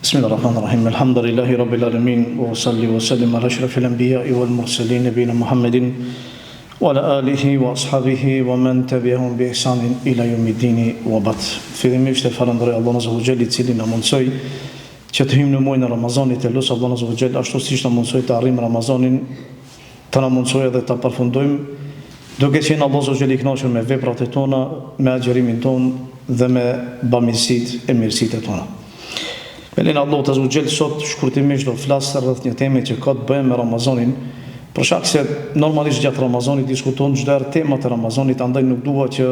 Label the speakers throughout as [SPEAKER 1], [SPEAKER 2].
[SPEAKER 1] Bismillahirrahmanirrahim. Alhamdulillahi rabbil alamin wa salli wa sallim ala ashrafil anbiya'i wal mursalin nabiyina Muhammedin wa ala alihi wa ashabihi wa man tabi'ahum bi ihsanin ila yawmiddin wa ba'd. Fillimisht e falenderoj Allahun azza wa jalla I cili na mundsoi që të hyjmë në muajin e Ramazanit, e lut Allahun azza wa jalla ashtu siç na mundsoi të arrijmë Ramazanin, të na mundsoj edhe ta përfundojmë duke qenë Allahu azza wa jalla I kënaqur me veprat e tona, me agjërimin ton dhe me bamirësitë e mirësitë tona. Me lenë Allah të zhugjel sot shkurtimisht do flasë rreth një teme që ka të bëjë me Ramazanin, për shkak se normalisht gjatë Ramazanit diskuton çdo herë temat e Ramazanit, andaj nuk dua që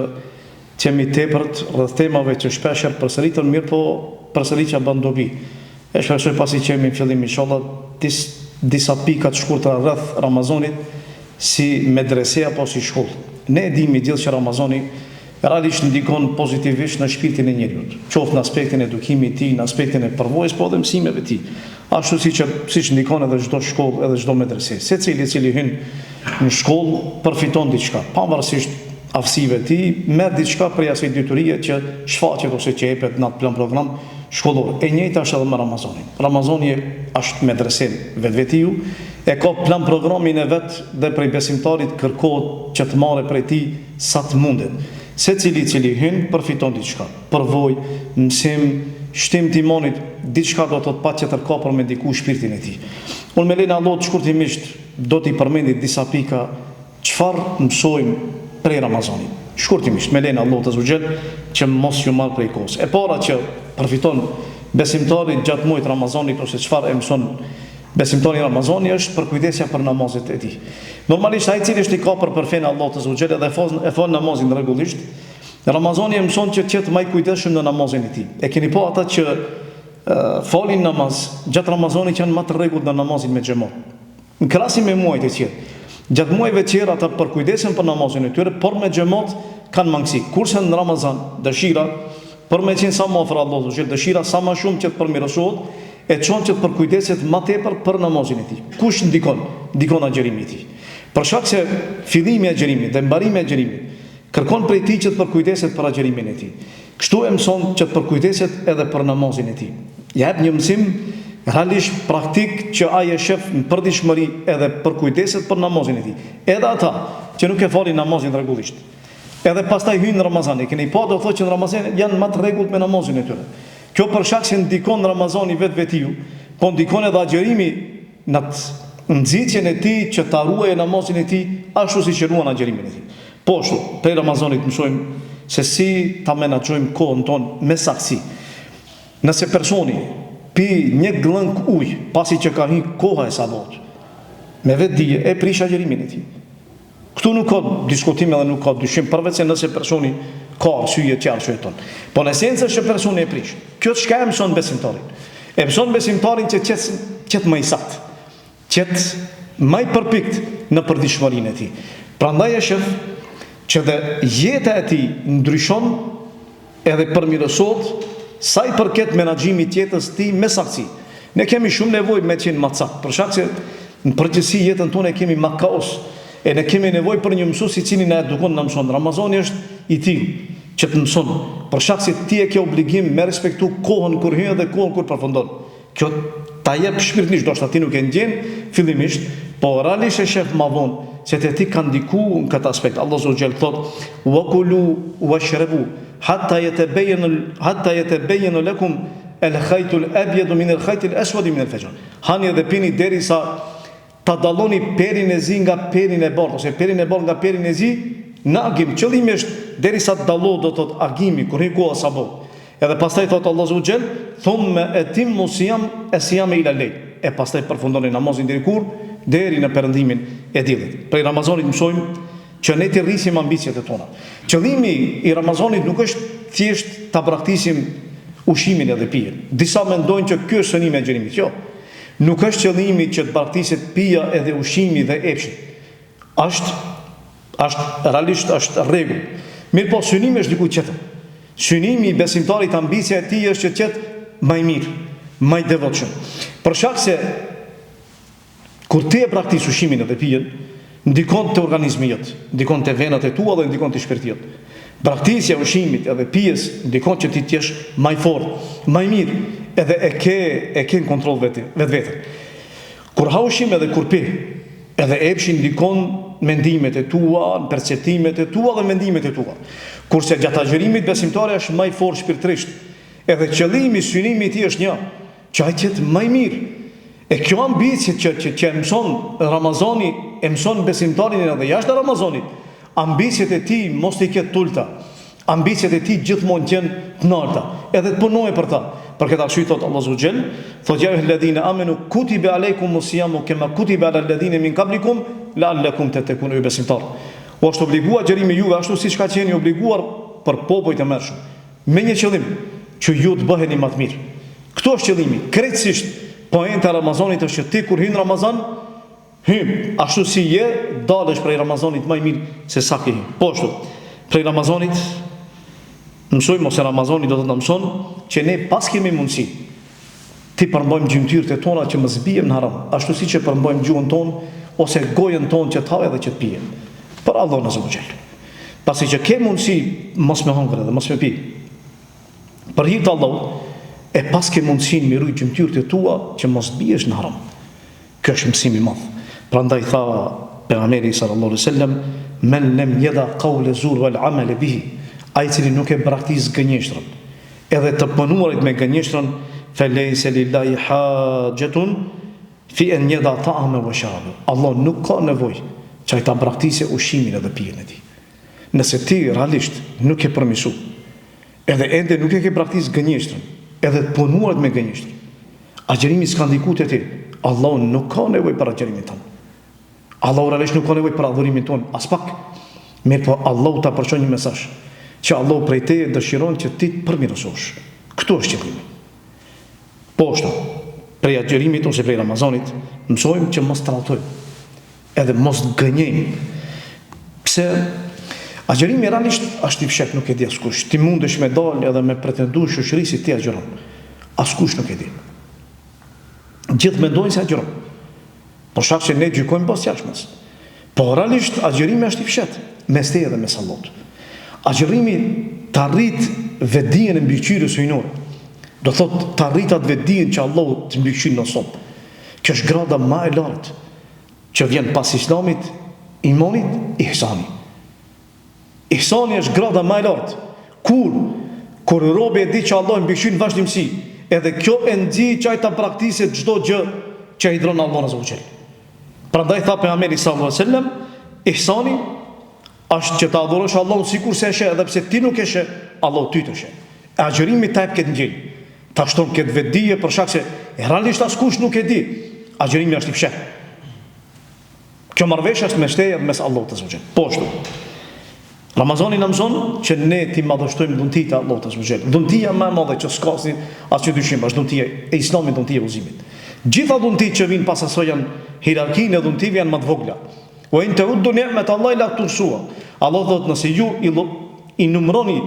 [SPEAKER 1] të jemi tepërt rreth temave që shpesh përsëritën, mirë po përsëritja bën dobi. E shpresoj pasi që jemi në fillim inshallah disa pika të shkurtra rreth Ramazanit si medrese apo si shkollë. Ne e dimi gjithë që Ramazani realisht ndikon pozitivisht në shpirtin e njeriut, qoftë në aspektin e edukimit të tij, në aspektin e përvojës, po edhe mësimeve të tij. Ashtu siç ndikon edhe çdo shkollë, edhe çdo medrese. Secili I cili hyn në shkollë përfiton diçka, pavarësisht aftësive të tij, merr diçka prej asaj detyrie që shfaqet ose që jepet në atë plan program shkollor. E njëjta është edhe me Ramazanin. Ramazani është medrese vetvetiu, e ka plan programin e vet dhe prej besimtarit kërkohet që të marrë prej tij sa të mundet. Secili I cili hyn përfiton diçka, përvojë, mësim, shtim të imanit, diçka do të thotë patjetër ka për me ndiku shpirtin e tij. Unë me lenë Allah shkurtimisht do t'i përmendit disa pika çfarë mësojmë prej Ramazanit. Shkurtimisht me lenë Allah të zgjel që mos ju marr prej kohës. E para që përfiton besimtari gjatë muajit Ramazanit ose çfarë e mëson besimtari Ramazani është përkujdesja për namazet e tij. Normalisht ai I cili është I kapur për fenë Allah të zgjel dhe e fal namazin rregullisht, Ramazani e mëson që të jetë më I kujdesshëm në namazin e tij. E keni pa ata që falin namaz gjatë Ramazanit që janë më të rregullt në namazin me xhamat. Në krahasim me muajt e tjerë. Gjatë muajve të tjerë ata përkujdesen për namazin e tyre, por me xhamat kanë mangësi. Kurse në Ramazan dëshira për me qenë sa më afër Allahut, dëshira sa më shumë që të përmirësohet, e çon që të përkujdeset më tepër për namazin e tij. Kush ndikon? Ndikon agjërimi I tij. Për shkak se fillimi I agjërimit dhe mbarimi I agjërimit kërkon prej tij që të përkujdeset për agjërimin e tij. Kështu e mëson që të përkujdeset edhe për namazin e tij. Jep një mësim realisht praktik që ai e shef në përditshmëri edhe përkujdeset për namazin e tij. Edhe ata që nuk e falin namazin rregullisht. Edhe pastaj hyjnë në Ramazan, e keni pa do thotë që në Ramazan janë më të rregullt me namazin e tyre. Kjo për shkak se ndikon Ramazani vetvetiu, po ndikon edhe agjërimi në nxitjen e tij që ta ruajë namazin e tij ashtu siç e ruan agjërimin e tij. Po ashtu, prej Ramazanit mësojmë se si ta menaxhojmë kohën tonë me saktësi. Nëse personi pi një glënk ujë pasi që ka hyrë koha e sabaut, me vetë dije e prish agjërimin e tij. Këtu nuk ka diskutim edhe nuk ka dyshim, përveç se nëse personi ka arsye të qartë ton. Po në esencë është personi e prish. Kjo çka e mëson besimtarin? E mëson besimtarin që qet më I saktë, qet më I përpikt në përditshmërinë e tij. Prandaj e shef që dhe jeta e tij ndryshon edhe përmirësohet sa I përket menaxhimit të jetës së tij me saktësi. Ne kemi shumë nevojë me qenë më saktë, për shkak se në përgjithësi jetën tonë kemi më kaos. E ne kemi nevojë për një mësues I cili na edukon, na mëson. Ramazani është I tillë që të mëson, për shkak se ti e ke obligim me respektu kohën kur hyn dhe kohën kur përfundon. Kjo ta jep shpirtërisht, do të ti nuk e ndjen fillimisht, po realisht e shef më vonë se te ti ka ndikuar në këtë aspekt. Allahu subhanahu thot: "Wa kulu washrabu hatta yatabayyana lakum al-khayt al-abyad min al-khayt al-aswad min al-fajr." Hani dhe pini derisa ta dalloni perin e zi nga perin e bardhë, ose perin e bardhë nga perin e zi në agim. Qëllimi është derisa të dallohet do thot agimi kur hyn koha sabot. Edhe pastaj thot Allahu subhanahu thumma atimmu siyam ila al-layl. E pastaj përfundoni namazin deri kur? Deri në perëndimin e diellit. Prej Ramazanit mësojmë që ne të rrisim ambicjet e tona. Qëllimi I Ramazanit nuk është thjesht ta braktisim ushimin edhe pijen. Disa mendojnë që ky është synimi I agjërimit. Jo. Nuk është qëllimi që të braktiset pija edhe ushimi dhe epshi. Realisht është rregull. Mirë po synimi është diku tjetër. Synimi I besimtarit, ambicia e tij është që të jetë më I mirë, më I devotshëm. Për shkak se kur ti e braktis ushimin edhe pijen, ndikon te organizmi jot, ndikon te venat e tua dhe ndikon te shpirti jot. Braktisja ushimit edhe pijes ndikon që ti të jesh më I fortë, më I mirë. edhe e ke në kontroll vetë. Kur ha ushqim edhe kur pi, edhe epshin ndikon mendimet e tua, perceptimet e tua dhe mendimet e tua. Kurse gjatë agjërimit besimtari është më i fortë shpirtërisht. Edhe qëllimi, synimi i tij është një, që ai të jetë më i mirë. E kjo ambicie që mëson Ramazani, e mëson besimtarin edhe jashtë Ramazanit, ambiciet e tij mos i ketë tulta. Ambiciet e tij gjithmonë janë të larta, edhe të punojë për ta. Për këtë arsye thot Allahu subhanahu wa taala, thot ja alladhina amanu kutiba alaykumus siyamu kama kutiba alal ladhina min qablikum la'allakum tattaqun besimtar. O është obliguar xherimi juve ashtu siç ka qenë obliguar për popujt e mëhershëm. Me një qëllim, që ju të bëheni më të mirë. Kto është qëllimi. Krejtësisht poenta e Ramazanit është që ti kur hyn Ramazan, ashtu si je, dalësh prej Ramazanit më i mirë se sa ke. Po ashtu. Prej Ramazanit mësojmë, ose Ramazani do të na mëson që ne pas kemi mundësi ti përmbajmë gjymtyrët e tona që mos bijmë në haram, ashtu siç e përmbajmë gjuhën tonë ose gojën tonë që të havë dhe që të pije. Për Allahun azza wa jall. Pasi që ke mundësi mos me hëngër dhe mos me pi. Për hir të Allahut, e pas ke mundësinë me ruaj gjymtyrët e tua që mos bijesh në haram. Kjo është mësimi i madh. Prandaj tha pejgamberi sallallahu alaihi wasallam, "Men lam yada qawla zur wal amal bihi", ai cili nuk e braktis gënjeshtrën, edhe të punuarit me gënjeshtrën, "Falaysa lillahi hajatun fi an yada ta'ama wa sharaba". Allah nuk ka nevojë që ai ta braktisë ushqimin edhe pijen e tij. Nëse ti realisht nuk e përmirësu, edhe ende nuk e ke braktis gënjeshtrën, edhe të punuarit me gënjeshtër, agjërimi s'ka ndikuar te ti. Allah nuk ka nevojë për agjërimin tonë. Allah realisht nuk ka nevojë për adhurimin tonë, as pak. Mirë po Allah ta përçon një mesazh që Allah prej teje dëshiron që ti të përmirësosh. Këtu është qëllimi. Po ashtu, prej agjërimit ose prej Ramazanit, mësojmë që mos tradhtojmë, edhe mos gënjejmë. Pse agjërimi realisht është i fshehtë, nuk e di askush. Ti mundesh me dalë edhe me pretendu shoqëri si ti agjëron. Askush nuk e di. Gjithë mendojnë se agjëron. Por shkak se ne gjykojmë pas jashtmes. Po realisht agjërimi është i fshehtë mes teje dhe mes Allahut. Agjërimi të arrit vetdijen e mbikëqyrjes hyjnore. Do thotë të arrit atë vetdijen që Allahu të mbikëqyr në sop. Kjo është grada më e lartë që vjen pas Islamit, imanit, ihsani. Ihsani është grada më e lartë. Kur robi e di që Allah mbikëqyr në vazhdimsi, edhe kjo e nxjerr që ai ta praktikojë çdo gjë që ai dhron Allahun azza wa jall. Prandaj tha pejgamberi sallallahu alaihi wasallam, ihsani është që ta adhurosh Allahun sikur se e sheh, edhe pse ti nuk e sheh, Allahu ty të sheh. Agjërimi ta jep këtë ngjyrë. Ta shton këtë vetdije për shkak se realisht askush nuk e di. Agjërimi është i fshehtë. Kjo marrëveshje është mes teje dhe mes Allahut azza wa jall. Po ashtu. Ramazani na mëson që ne ti madhështojmë dhuntit e Allahut azza wa jall. Dhuntia më e madhe që s'ka asnjë dyshim, është dhuntia e Islamit, dhuntia e udhëzimit. Gjitha dhuntit që vinë pas asaj janë hierarkinë e dhuntive janë më të vogla. Wa in ta'uddu ni'mat Allah la tuhsuha. Allah thotë nëse ju i numëroni,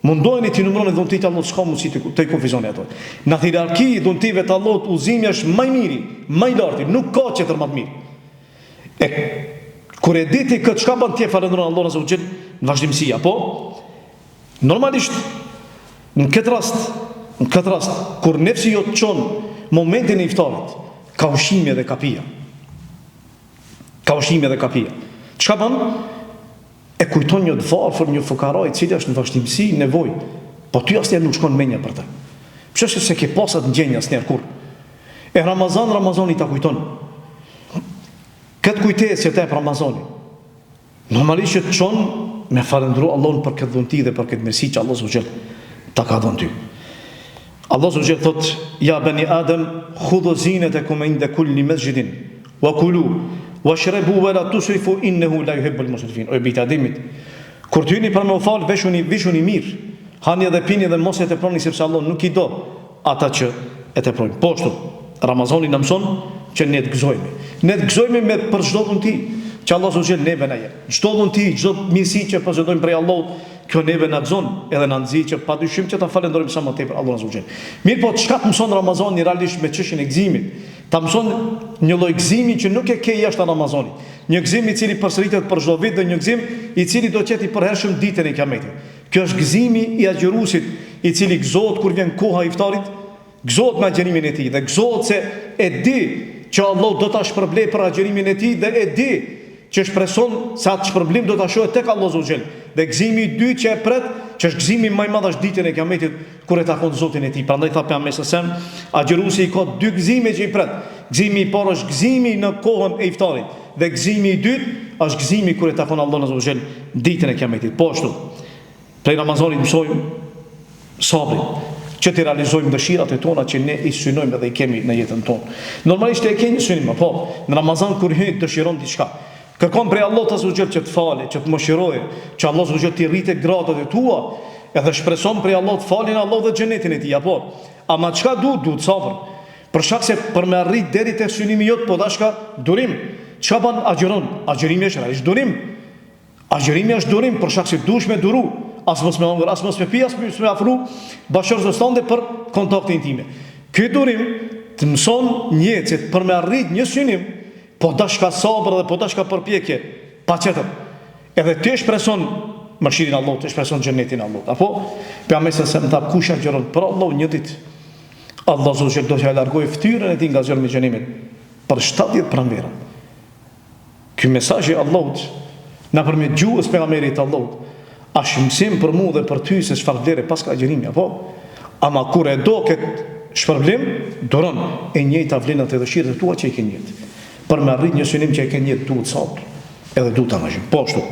[SPEAKER 1] mundoheni të numëroni dhuntit e Allahut, s'ka mundësi të kufizoni ato. Në hierarki dhuntive të Allahut udhëzimi është më i miri, më i lartë, nuk ka tjetër më të mirë. Kur e diti këtë çka bën ti falëndron Allahun azza wa jall në vazhdimësia, po normalisht në këtë rast kur nefsi jo të çon momentin e iftarit, ka ushqime dhe kapia. Çka bën? E kujton një të varfër, një fukaraj i cili është në vazhdimësi, nevojë, po ty asnjë nuk shkon mendja për të. Pse se ke pasat ndjenjë asnjëherë kur. E Ramazani ta kujton. Këtë kujtesë që te për Ramazani, normalisht që të qonë me falëndru Allahun për këtë dhunti dhe për këtë mirësi që Allah subhanahu ta ka dhënë ty. Allah subhanahu thot: "Ja bani Adam, khudhu zinatakum inda kulli masjidin wa kulu washrabu wa la tusrifu innahu la yuhibbul musrifin." O bijtë Ademit, kur të hyni për me u fal, veshuni mirë, hani dhe pini dhe mos e teproni sepse Allah nuk i do ata që e teprojnë. Po ashtu, Ramazani na mëson që ne të gëzojmë. Ne të gëzojmë me për çdo dhunti që Allah subhanahu neve na jep. Çdo dhunti, çdo mirësi që posedojmë prej Allahut, kjo neve na gëzon edhe na nxjerr që padyshim që ta falenderojmë sa më tepër Allahun subhanahu. Mirë, po çka të mëson Ramazani realisht me çështjen e gëzimit? Ta mëson një lloj gëzimi që nuk e ke jashtë Ramazanit. Një gëzim i cili përsëritet për çdo vit dhe një gëzim i cili do të jetë i përhershëm ditën e Kiametit. Kjo është gëzimi i agjëruesit, i cili gëzohet kur vjen koha e iftarit, Gëzohet me agjerimin e tij dhe gëzohet se e di që Allah do ta shpërblej për agjerimin e tij dhe e di që shpreson se atë shpërblim do ta shohë tek Allah Zogjel. Dhe gëzimi i dytë që e pret, që është gëzimi më i madh është ditën e Kiametit kur e takon Zotin e tij. Prandaj tha pejgamberi sallallahu alajhi wasallam, agjëruesi ka dy gëzime që i pret. Gëzimi i parë është gëzimi në kohën e iftarit dhe gëzimi i dytë është gëzimi kur e takon Allahun Zogjel ditën e Kiametit. Po ashtu, prej Ramazanit mësojmë sabrin, që të realizojmë dëshirat e tona që ne i synojmë dhe i kemi në jetën tonë. Normalisht e ke një synim, po në Ramazan kur hyn dëshiron diçka. Kërkon prej Allahut Azza që të falë, që të mëshirojë, që Allah Azza të rritë gradat e tua, edhe shpreson prej Allahut faljen Allah dhe xhenetin e tij, apo. Ama çka duhet sabër. Për shkak se për me arrit deri te synimi jot, po dashka durim. Çka bën agjeron? Agjerimi është realisht durim. Agjerimi është durim për shkak se duhesh me duru, as mos me hongër, as mos me pi, as mos me afru bashkëzostande për kontakte intime. Ky durim të mëson njerëzit për me arrit një synim, po dashka sabër dhe po dashka përpjekje, pa qëtër. Edhe ti shpreson mëshirin Allah, ti shpreson xhenetin Allah. Apo, pejgamberi se më tha kush agjeron për Allah një ditë, Allah Zogjel do t'ja largojë fytyrën e tij nga zjarmi i xhenemit për 70 pranvera. Ky mesazh i Allahut nëpërmjet gjuhës pejgamberit Allahut, është mësim për mua dhe për ty se çfarë vlerë pas ka agjerimi, apo? Ama kur e do këtë shpërblim, duron e njëjta vlenat e dëshirët e tua që i ke njëjtë. Për me arrit një synim që e ke njëjtë duhet sabër, edhe duhet ta angazhojmë. Po ashtu,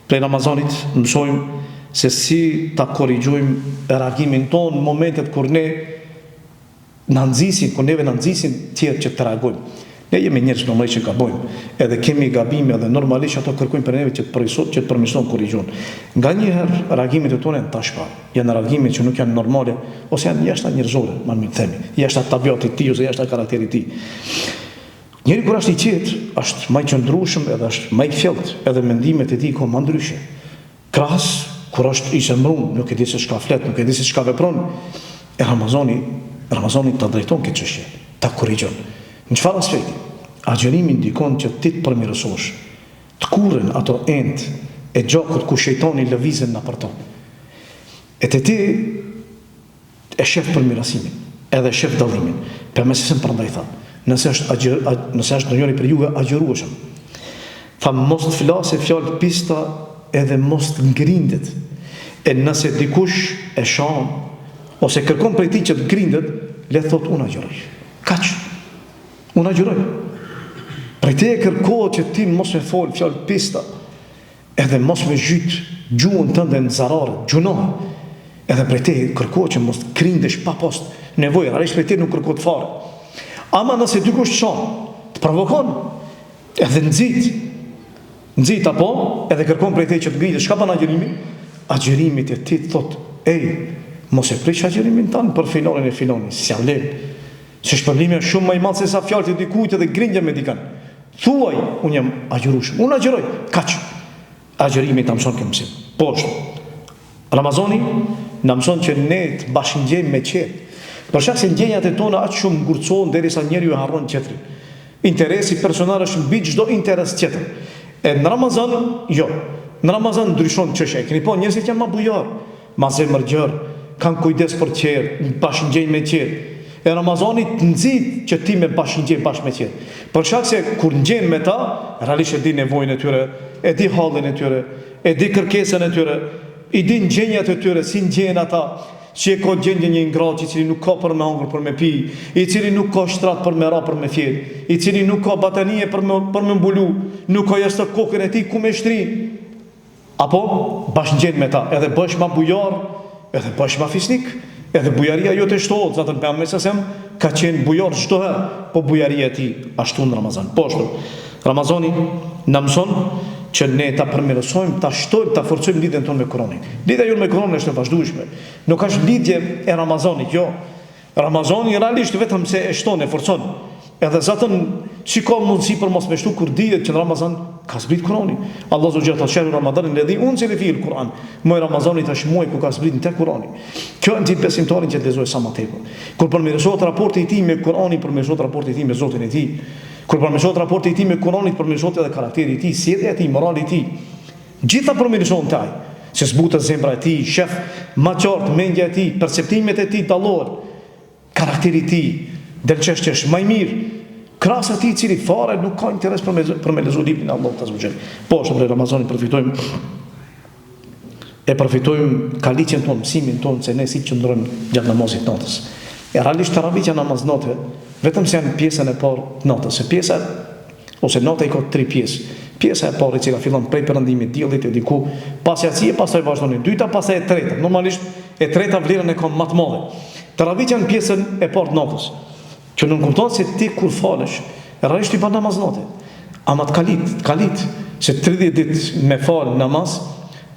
[SPEAKER 1] prej Ramazanit mësojmë se si ta korrigjojmë reagimin ton në momentet kur ne na nxisin, kur neve na nxisin tjerë që të reagojmë. Ne jemi njerëz normalisht që gabojmë, edhe kemi gabime dhe normalisht ato kërkojnë për neve që të përmirësojnë korrigjojnë. Nganjëherë reagimet e tona janë tashpa, janë reagime që nuk janë normale ose janë jashtë njerëzore, më mirë themi, jashtë tabiatit të tij ose jashtë karakterit të tij. Njëri kur është i qetë, është më i qëndrueshëm edhe është më i fjallt, edhe mendimet e tij kanë më ndryshe. Krahas kur është i zemrum, nuk e di se çka flet, nuk e di se çka vepron. E Ramazani ta drejton këtë çështje, ta korrigjon. Në çfarë aspekti? Agjerimi ndikon që ti të përmirësosh, të kurren ato ent e gjakut ku shejtani lëvizën na për to. E te ti e shef përmirësimin, edhe shef dallimin. Përmesi se më prandaj tha, nëse është në njëri për juve agjerueshëm, tha mos të flasë fjalë pista edhe mos të ngrindet. E nëse dikush e shan ose kërkon prej tij që të ngrindet, le thot unë agjeroj. Kaq. Unë agjeroj. Prej te e kërkohet që ti mos me fol fjalë pista, edhe mos me zhyt gjuhën tënde në zarare, gjunohë. Edhe prej te e kërkohet që mos të grindesh pa post nevojë, realisht prej te nuk kërkohet fare. Ama nëse dikush çon, të provokon, edhe nxit apo, edhe kërkon prej te që të ngrihesh, çka bën agjerimi? Agjerimi te ti thot, ej, mos e prish agjerimin tan për filonin e filonit, si vlen. Se shpërblimi është shumë më i madh se sa fjalët e dikujt edhe grindja me dikën. Thuaj, unë jam agjerueshëm. Unë agjeroj, kaq. Agjerimi ta mëson këtë mësim. Po ashtu. Ramazani na mëson që ne të bashkëngjejmë me qetë. Për shkak se ndjenjat e tona aq shumë ngurcohen derisa njeriu e harron tjetrin. Interesi personal është mbi çdo interes tjetër. E në Ramazan, jo. Në Ramazan ndryshon çështja. Keni po njerëzit janë më bujor, më zemërgjër, kanë kujdes për qetë, bashkëngjejnë me qetë. E Ramazanit të nxit që ti me bashkëngjej bashkë me qetë. Për shkak se kur ngjen me ta, realisht e di nevojën e tyre, e di hallin e tyre, e di kërkesën e tyre, i di ndjenjat e tyre, si ndjen ata, që e ka gjendje një ingratë, i cili nuk ka për me hongër, për me pi, i cili nuk ka shtrat për me ra, për me fjet, i cili nuk ka batanie për me mbulu, nuk ka jashtë kokën e tij ku me shtrin. Apo bashkëngjen me ta, edhe bësh ma bujar, edhe bësh ma fisnik, edhe bujaria jote shtohet, zatën për mesasem, ka qenë bujar çdo herë, po bujaria e tij ashtu në Ramazan. Po ashtu. Ramazani na mëson që ne ta përmirësojmë, ta shtojmë, ta forcojmë lidhjen tonë me Kur'anin. Lidhja jonë me Kur'anin është e vazhdueshme. Nuk është lidhje e Ramazanit, jo. Ramazani realisht vetëm se e shton, e forcon. Edhe zatën si ka mundësi për mos me shtu kur dihet që në Ramazan ka zbrit Kur'ani. Allah Zoti thotë shehru Ramadanin ledhi unzila fihi al-Quran. Muaj Ramazanit është muaj ku ka zbritur tek Kur'ani. Kjo është ndjenjë besimtarin që lexoj sa më tepër. Kur përmirësohet raporti i tij me Kur'anin, përmirësohet raporti i tij me Zotin e tij. Kur përmirësohet raporti i tij me Kur'anin, përmirësohet edhe karakteri i tij, sjellja e tij, morali i tij. Gjitha përmirësohen taj. Se zbutet zemra e tij, shef më qartë mendja e tij, perceptimet e tij dallohen. karakteri ti, delqesh që është maj mirë, krasë ati cili fare nuk ka interes për me lezu librin Allah të zbëgjel. Po, është për Ramazani përfitojmë kalicjen tonë, mësimin tonë, se ne si qëndrojmë gjatë namazit natës. E realisht taravitja namaz natë, vetëm se janë pjesën e parë natës, se pjesa, ose nata i ka 3 pjesë. Pjesa e parë i cila fillon prej perëndimit diellit e diku pas jacie, pastaj vazhdon e dyta, pastaj e treta. Normalisht e treta vlerën e ka më të madhe. Taravitja në pjesën e parë natës, që nuk kupton se ti kur falesh, realisht i bën namaz natë. Ama të kalit, se 30 ditë me fal namaz,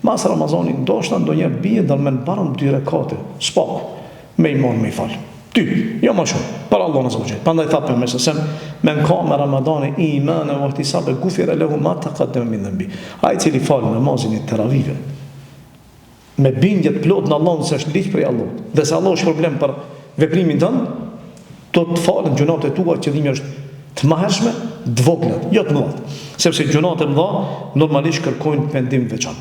[SPEAKER 1] mas Ramazanit ndoshta ndonjëherë bie ndërmend barëm 2 rekate, s'pak me iman me fal. Ty, jo më shumë, për Allah në zëvëgjel. Pandaj thapë për mesësem, men ka me Ramadani imane vë ihtisabe gufire lehu ma të qaddeme min dhanbi. Ai cili falë namazin e teravive, me bindjet plot në Allah nëse është liqë prej Allah, dhe se Allah është problem për veprimin tënë, do të falën gjunat e tua që dhimi është të mahershme, të voglat, jo të mëdhat. Sepse gjunat e mëdha normalisht kërkojnë pendim veçan.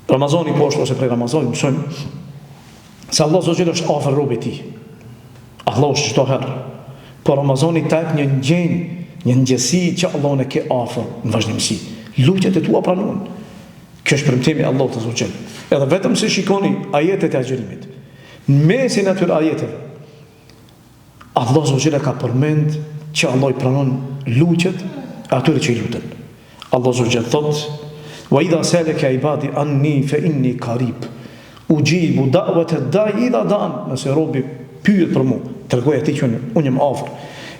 [SPEAKER 1] Ramazani poshtë ose prej Ramazani mësojmë se Allah Zogjel është afër robit ti. Allah është çdo herë. Por Ramazani tajp një ngjenjë, një ngjesi që Allah në ke afër në vazhdimsi. Lutjet e tua pranohen. Kjo është premtimi i Allahut Zogjel. Edhe vetëm se shikoni ajetet e agjerimit. Në mesin e atyre ajeteve, Allah Zogjel ka përmend që Allah i pranon lutjet e atyre që i luten. Allah Zogjel thotë: "Wa idha salaka ibadi anni fa inni qarib." Ujibu da'wat ad-da'i idha da'an. Nëse robi pyet për mua, tregoj atij që unë jam afër.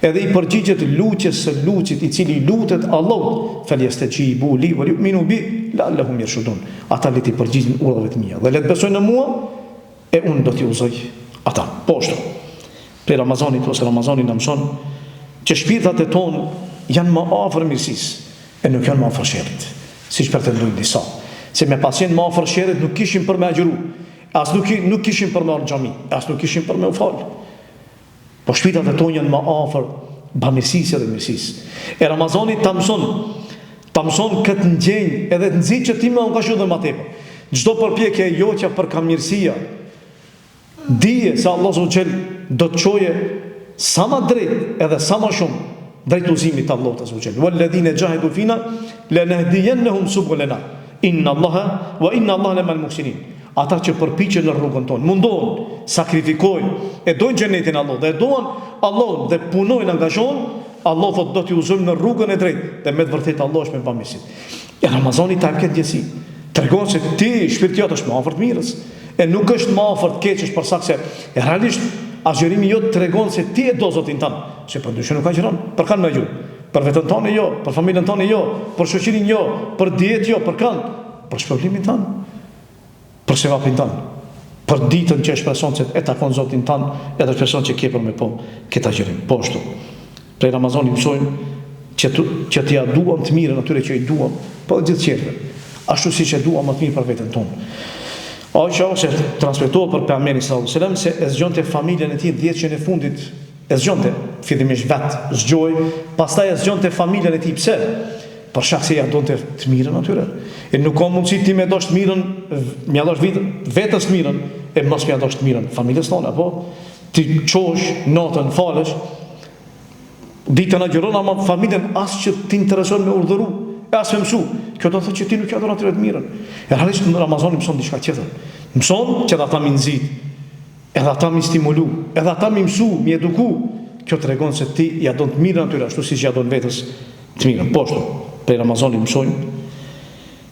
[SPEAKER 1] Edhe i përgjigjet lutjes së lutit i cili lutet Allahut, falyastajibu li wa yu'minu bi la'allahum yarshudun. Ata le të përgjigjen urdhave të mia dhe le të besojnë në mua e unë do t'i uzoj ata. Poshtë. Për Ramazanit ose Ramazani na mëson që shpirtat e tonë janë më afër mirësisë e nuk janë më afër sherrit, siç pretendojnë disa. Se me pasjen më afër sherrit nuk kishin për me agjëru, as nuk kishin për me ardhur në xhami, as nuk kishin për me u fal. Po shpirtat e tonë janë më afër bamirësisë dhe mirësisë. E Ramazani ta mëson këtë ndjenjë edhe të nxit që ti më angazho dhe më tepër. Çdo përpjekje e joqja për kamirësia, dije se Allah Zogjel do të çoje sa më drejt edhe sa më shumë drejt udhëzimit të Allahut Zogjel. Walladhina jahidu fina lanahdiyannahum subulana. Inna Allaha wa inna Allaha lamal muhsinin. Ata që përpiqen në rrugën tonë, mundohen, sakrifikojnë, e dojnë xhenetin Allah, dhe dojnë Allah dhe punojnë, angazhohen, Allah thotë do t'i uzojmë në rrugën e drejtë, dhe me të vërtetë Allah është me bamirësi. E Ramazani ta këtë gjësi, tregon se ti shpirti jot është më afër të mirës, e nuk është më afër të keqës për shkak se e realisht agjerimi jot tregon se ti e do Zotin tënd, se përndryshe nuk agjeron. Për kanë më gjë? Për vetën tonë jo, për familjen tonë jo, për shoqërinë jo, për dietë jo, për kanë, për shpërblimin tonë, për sevapin tonë, për ditën që shpreson se e takon Zotin tonë, edhe shpreson që ke për me po këtë agjerim. Po ashtu. Prej Ramazanit mësojmë që t'ia duam të mirën atyre që i duam, po gjithë tjerëve, ashtu siç e duam më të mirë për veten tonë. Aisha ose transmetohet për pejgamberin sallallahu alajhi wasallam se e zgjonte familjen e tij 10 që në fundit e zgjonte fillimisht vetë zgjoj, pastaj e zgjonte familjen e tij. Pse? Për shkak se ja donte të mirën atyre. E nuk ka mundësi ti me dosh të mirën, mja dosh vetës të mirën, e mos mja dosh të mirën familjes tonë, apo ti çosh natën falesh, ditën agjeron, ama familjen as që t'intereson me urdhëru, e as me mësu. Kjo do të thotë që ti nuk ja don atyre të mirën. E realisht në Ramazani mëson diçka tjetër. Mëson që ata mi nxit, edhe ata mi stimulu, edhe ata mi mësu, mi eduku. Kjo tregon se ti ja don të mirën atyre ashtu siç ja don vetes të mirën. Po ashtu, për Ramazani mësojmë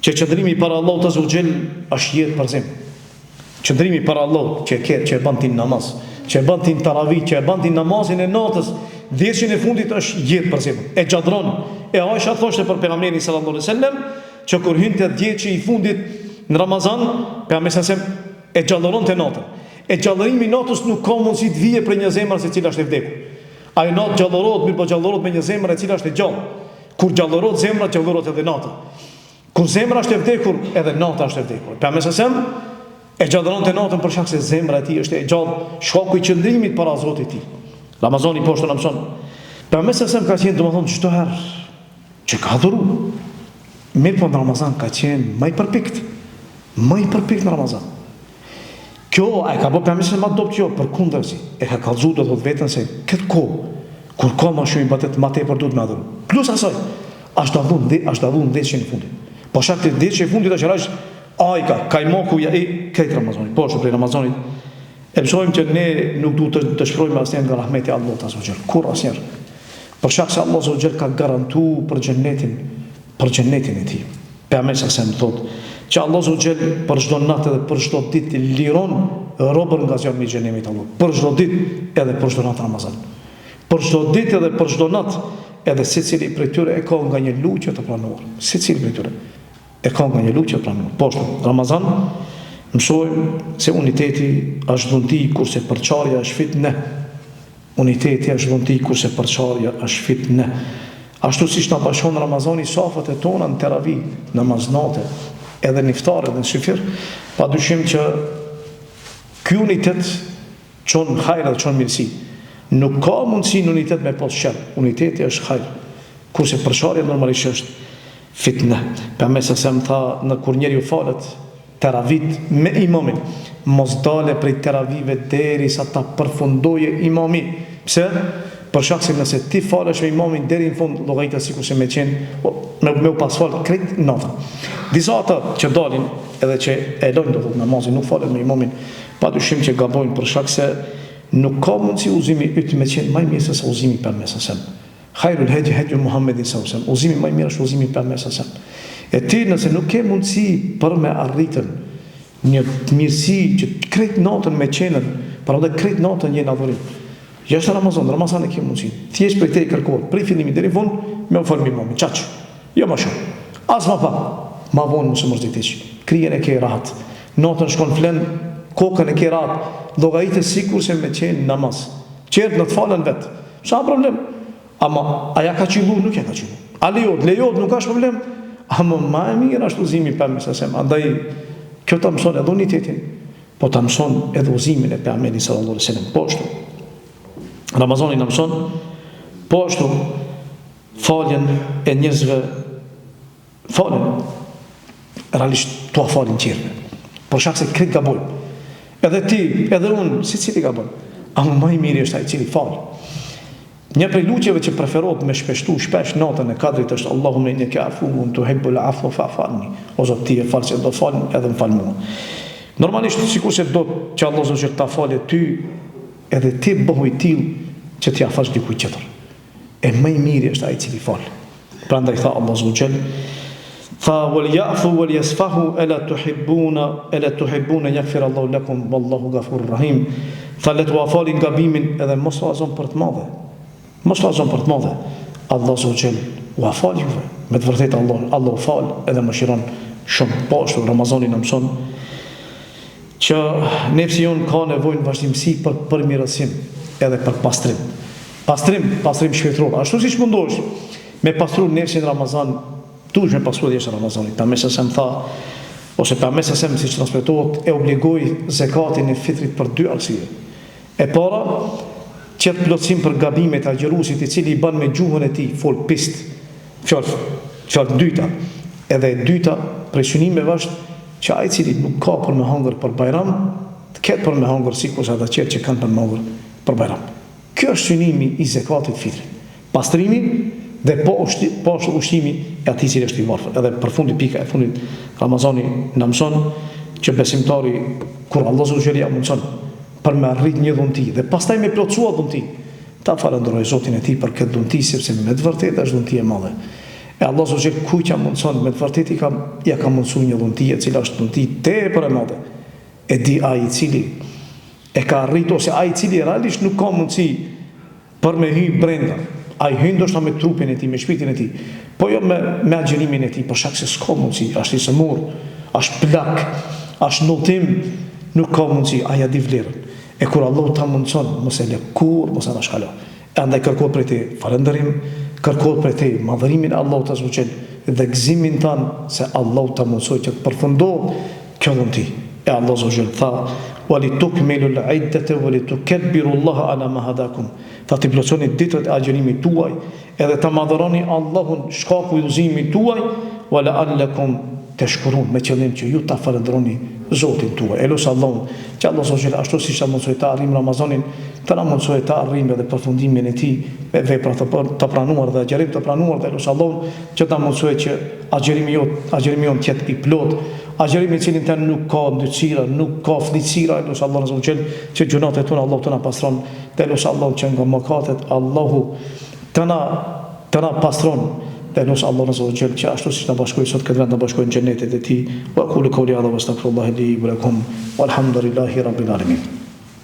[SPEAKER 1] që qëndrimi para Allahut Azza wa Jall është jetë për zemër. Qëndrimi para Allahut që e bën ti namaz, që e bën ti taravih, që e bën ti namazin e natës, 10 e fundit është jetë për zemër. E xhadron. E Aisha thoshte për pejgamberin sallallahu alaihi wasallam që kur hynte 10 i fundit në Ramazan, pejgamberi sallallahu e xhalloronte natën. E xhallërimi i natës nuk ka mundësi të vijë për një zemër se cila është e vdekur. Ai natë xhallorohet, mirë po xhallorohet me një zemër e cila është e gjallë. Kur xhallorohet zemra, xhallorohet edhe nata. Kur zemra është e vdekur, edhe nata është e vdekur. Pejgamberi sallallahu e xhalloronte natën për shkak se zemra e tij është e gjallë, shkaku i qëndrimit para Zotit të tij. Ramazani poshtë na mëson. Pejgamberi sallallahu ka thënë domethënë çdo herë që ka dhuru, mirë po në Ramazan ka qenë më i përpikt në Ramazan. Kjo e ka bë përmesin ma dopt jo, për kundërzi. E ka kallzu do të vetën se këtë kohë, kur ka ma shumë ibadet, ma tepër duhet me adhuru. Plus asaj, ashtë davun 10 që në fundit. Po shak të 10 që në fundit është rajsh, ajka, kajmoku, ja i kejtë Ramazanit. Po është prej Ramazanit. E mësojmë që ne nuk duhet të shprojmë asnjëherë nga rahmeti Allah të azogjel. Kur asnjëherë. Për shak se Allah azogjel ka garantu për gjennetin e ti. Pejgamberi sa më thotë që Allah azogjel për çdo natë dhe për çdo ditë liron robën nga zjarmi i xhenemit Allah. Për çdo ditë edhe për çdo natë Ramazan. Për çdo ditë edhe për çdo natë, edhe secili prej tyre e ka nga një lutje të pranuar. Secili prej tyre e ka nga një lutje të pranuar. Po Ramazan mësojmë se uniteti është dhunti kurse përçarja është fitne. Uniteti është dhunti kurse përçarja është fitne. Ashtu siç na bashkon Ramazani safat e tona në teravi, namaznate, edhe në iftar edhe në syfir, padyshim që ky unitet çon hajër dhe çon mirësi. Nuk ka mundësi në unitet me pas shër. Uniteti është hajër. Kurse përçarja normalisht është fitne. Pejgamberi sa më tha, në kur njeriu falet teravit me imamin, mos dale prej teravive derisa ta përfundoje imami. Pse? Për shkak se nëse ti falesh me imamin deri në fund, llogaritë sikur se me u pas fal krejt natën. Disa ata që dalin edhe që e lojnë do të namazin, nuk falen me imamin, padyshim që gabojnë për shkak se nuk ka mundësi uzimi yt me qenë më i mirë se uzimi i Pejgamberit sa. Khairul hadi hadi Muhammedin sallallahu alaihi wasallam. Uzimi më i mirë është uzimi i Pejgamberit sa. E ti nëse nuk ke mundësi për me arritën një mirësi që krejt natën me qenën, për edhe krejt natën një adhurim. Jashtë Ramazan e ke mundësi. Thjesht prej te i kërkohet, prej fillimi deri në fund, me u fal me imamin. Çaq. Jo më shumë. As më pak. Ma vonë mos e mërzitesh. Krijen e ke rahat. Natën shkon flen, kokën e ke rahat. Llogaritë sikur se me qenë namaz. Qert në të falën vet. Sa problem? Ama aja ka qillu, nuk ja ka qillu. A lejohet, nuk ka problem. Ama më e mirë është uzimi i Pejgamberit sa. Andaj kjo ta mëson edhe unitetin, po ta mëson edhe uzimin e Pejgamberit sallallahu alaihi wasallam. Po ashtu. Ramazani në mëson, po ashtu faljen e njerëzve, faljen realisht tua falin qirve, por shak se krejt gabojnë, edhe ti, edhe unë, si cili gabojnë, ama më i miri është ai cili falë. Një prej luqjeve që preferohet me shpeshtu shpesh natën e kadrit është Allahumma innaka afuwwun tuhibbul afwa fa'fu anni. O Zot, ti e fal se do fal edhe më fal mua. Normalisht sikur se do që Allah Zot ta falë ty, edhe ti bëhu i tillë që t'ia fash dikujt tjetër. E më i miri është ai i cili fal. Prandaj tha Allah Zot, fa wal ya'fu wal yasfahu ala tuhibbuna yaghfir Allahu lakum wallahu ghafurur rahim. Fa le t'ua falin gabimin edhe mos u azon për të madhe. Mos u azon për të madhe. Allah Zot u fal juve. Me të vërtetë Allah u fal edhe mëshiron shumë. Po ashtu Ramazani na mëson që nefsi jonë ka nevojë në vazhdimsi për përmirësim edhe për pastrim. Pastrim shpirtëror. Ashtu siç mundohesh me pastru nefsin Ramazan, duhesh me pastru jashtë Ramazanit. Pejgamberi sa më tha, ose Pejgamberi sa më siç transmetohet, e obligoi zakatin e fitrit për 2 arsye. E para, qëtë plotësim për gabimet e agjeruesit i cili i bën me gjuhën e tij fol pist. Fjalë dyta. Edhe e dyta, prej synimeve është që ai i cili nuk ka për me hangër për Bajram, të ketë për me hangër sikur ata që kanë për me hangër për Bajram. Kjo është synimi i zakatit fitrit. Pastrimi dhe po ushtimi e atij cili është i varfër. Edhe për fundi pika e fundit Ramazani na mëson që besimtari kur Allah subhanahu wa taala për me arrit një dhunti dhe pastaj me plotësua dhunti, ta falenderoj Zotin e tij për këtë dhunti, sepse me të vërtetë është dhunti e madhe. E Allah subhanahu kujt ja mundson me të vërtetë ja ka mundsuar një dhunti e cila është dhunti tepër e madhe. E di ai i cili e ka arritur ose ai i cili realisht nuk ka mundësi për me hy brenda. Ai hyn ndoshta me trupin e tij, me shpirtin e tij, po jo me agjerimin e tij, për shkak se s'ka mundësi, është i sëmur, është plak, është ndoltim, nuk ka mundësi, ai ja di vlerën. E kur Allah ta mundson, mos e lë kur, mos e shkalo. Andaj kërkohet prej te falënderim, kërkohet prej te madhërimin e Allahut azza wa jall dhe gëzimin tan se Allah ta mundsoi që të përfundohet kjo dhunti. E Allah azza wa jall tha: "Wa litukmilu al-iddata wa litukabbiru Allah ala ma hadakum." Ta të plotësoni ditët e agjerimit tuaj, edhe ta madhëroni Allahun shkaku i udhëzimit tuaj, wa la'allakum tashkurun, me qëllim që ju ta falënderoni Zotin tuaj. E lusë Allahun që Allah Zotë Gjellë ashtu si që mundsoj të arrim Ramazanin, të na mundsoj të arrim edhe përfundimin e tij me vepra të pranuar dhe agjerim të pranuar, dhe lusë Allahun që ta mundsoj që agjerimi jon të jetë i plot, agjerimi i cilin të nuk ka ndytësira, nuk ka flicira. E lusë Allahun Zotë Gjellë që gjunat e tona Allahu të na pastron, dhe lusë Allahun që nga mëkatet Allahu të na pastron. Dhe lusë Allah në Zotë Gjellë që ashtu si që në bashkojë sot këtë vend në bashkojë në gjennetet e ti. Wa aqulu qawli hadha wa astaghfirullaha li wa lakum walhamdulillahi rabbil alamin.